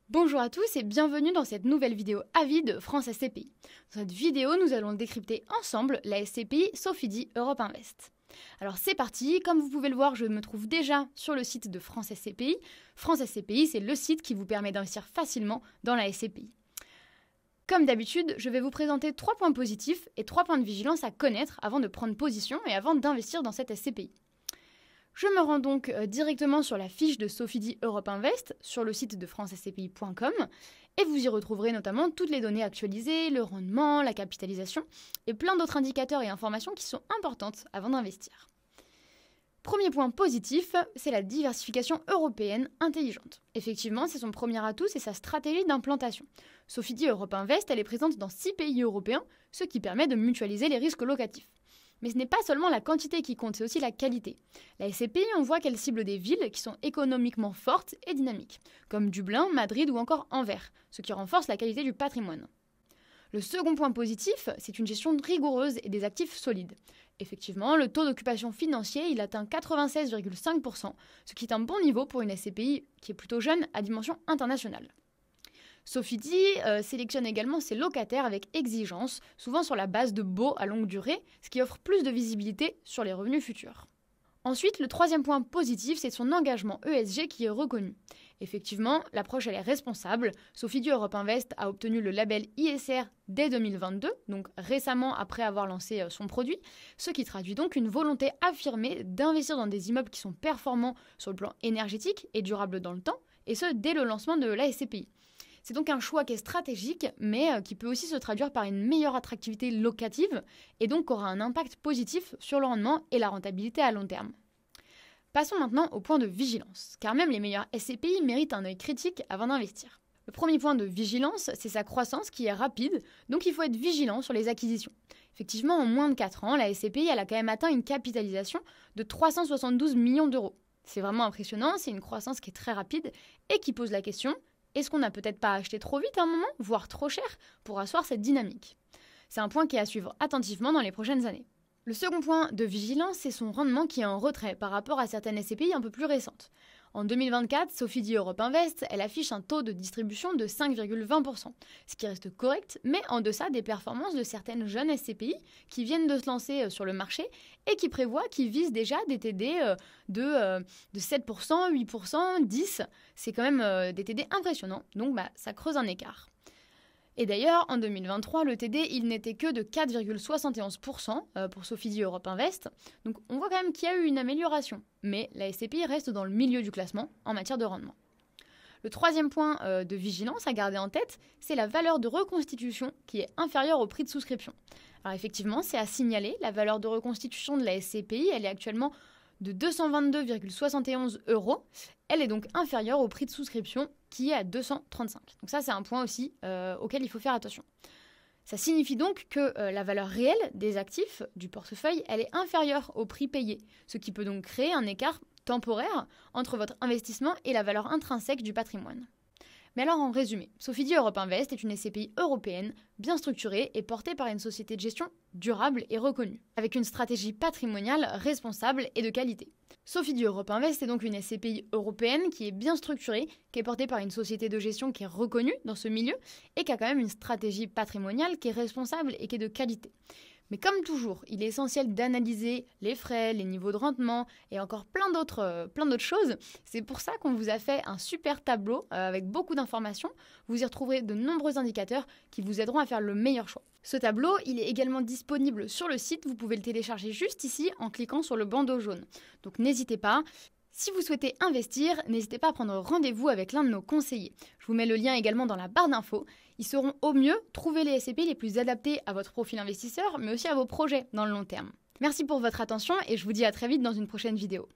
Bonjour à tous et bienvenue dans cette nouvelle vidéo avis de France SCPI. Dans cette vidéo, nous allons décrypter ensemble la SCPI Sofidy Europe Invest. Alors c'est parti, comme vous pouvez le voir, je me trouve déjà sur le site de France SCPI. France SCPI, c'est le site qui vous permet d'investir facilement dans la SCPI. Comme d'habitude, je vais vous présenter 3 points positifs et 3 points de vigilance à connaître avant de prendre position et avant d'investir dans cette SCPI. Je me rends donc directement sur la fiche de Sofidy Europe Invest sur le site de francescpi.com et vous y retrouverez notamment toutes les données actualisées, le rendement, la capitalisation et plein d'autres indicateurs et informations qui sont importantes avant d'investir. Premier point positif, c'est la diversification européenne intelligente. Effectivement, c'est son premier atout, c'est sa stratégie d'implantation. Sofidy Europe Invest, elle est présente dans 6 pays européens, ce qui permet de mutualiser les risques locatifs. Mais ce n'est pas seulement la quantité qui compte, c'est aussi la qualité. La SCPI, on voit qu'elle cible des villes qui sont économiquement fortes et dynamiques, comme Dublin, Madrid ou encore Anvers, ce qui renforce la qualité du patrimoine. Le second point positif, c'est une gestion rigoureuse et des actifs solides. Effectivement, le taux d'occupation financier, il atteint 96,5%, ce qui est un bon niveau pour une SCPI qui est plutôt jeune à dimension internationale. Sofidy sélectionne également ses locataires avec exigence, souvent sur la base de baux à longue durée, ce qui offre plus de visibilité sur les revenus futurs. Ensuite, le troisième point positif, c'est son engagement ESG qui est reconnu. Effectivement, l'approche elle est responsable. Sofidy Europe Invest a obtenu le label ISR dès 2022, donc récemment après avoir lancé son produit, ce qui traduit donc une volonté affirmée d'investir dans des immeubles qui sont performants sur le plan énergétique et durables dans le temps, et ce dès le lancement de la SCPI. C'est donc un choix qui est stratégique, mais qui peut aussi se traduire par une meilleure attractivité locative et donc aura un impact positif sur le rendement et la rentabilité à long terme. Passons maintenant au point de vigilance, car même les meilleurs SCPI méritent un œil critique avant d'investir. Le premier point de vigilance, c'est sa croissance qui est rapide, donc il faut être vigilant sur les acquisitions. Effectivement, en moins de 4 ans, la SCPI elle a quand même atteint une capitalisation de 372 millions d'euros. C'est vraiment impressionnant, c'est une croissance qui est très rapide et qui pose la question: est-ce qu'on n'a peut-être pas acheté trop vite à un moment, voire trop cher, pour asseoir cette dynamique? C'est un point qui est à suivre attentivement dans les prochaines années. Le second point de vigilance, c'est son rendement qui est en retrait par rapport à certaines SCPI un peu plus récentes. En 2024, Sofidy Europe Invest, elle affiche un taux de distribution de 5,20%, ce qui reste correct, mais en deçà des performances de certaines jeunes SCPI qui viennent de se lancer sur le marché et qui visent déjà des TD de 7%, 8%, 10%. C'est quand même des TD impressionnants, donc ça creuse un écart. Et d'ailleurs, en 2023, le TD, il n'était que de 4,71% pour Sofidy Europe Invest. Donc on voit quand même qu'il y a eu une amélioration. Mais la SCPI reste dans le milieu du classement en matière de rendement. Le troisième point de vigilance à garder en tête, c'est la valeur de reconstitution qui est inférieure au prix de souscription. Alors effectivement, c'est à signaler, la valeur de reconstitution de la SCPI, elle est actuellement de 222,71 €. Elle est donc inférieure au prix de souscription qui est à 235. Donc ça, c'est un point aussi auquel il faut faire attention. Ça signifie donc que la valeur réelle des actifs du portefeuille, elle est inférieure au prix payé, ce qui peut donc créer un écart temporaire entre votre investissement et la valeur intrinsèque du patrimoine. Mais alors en résumé, Sofidy Europe Invest est une SCPI européenne, bien structurée et portée par une société de gestion durable et reconnue, avec une stratégie patrimoniale responsable et de qualité. Sofidy Europe Invest est donc une SCPI européenne qui est bien structurée, qui est portée par une société de gestion qui est reconnue dans ce milieu et qui a quand même une stratégie patrimoniale qui est responsable et qui est de qualité. Mais comme toujours, il est essentiel d'analyser les frais, les niveaux de rendement et encore plein d'autres choses. C'est pour ça qu'on vous a fait un super tableau avec beaucoup d'informations. Vous y retrouverez de nombreux indicateurs qui vous aideront à faire le meilleur choix. Ce tableau, il est également disponible sur le site. Vous pouvez le télécharger juste ici en cliquant sur le bandeau jaune. Donc n'hésitez pas. Si vous souhaitez investir, n'hésitez pas à prendre rendez-vous avec l'un de nos conseillers. Je vous mets le lien également dans la barre d'infos. Ils sauront au mieux trouver les SCPI les plus adaptés à votre profil investisseur, mais aussi à vos projets dans le long terme. Merci pour votre attention et je vous dis à très vite dans une prochaine vidéo.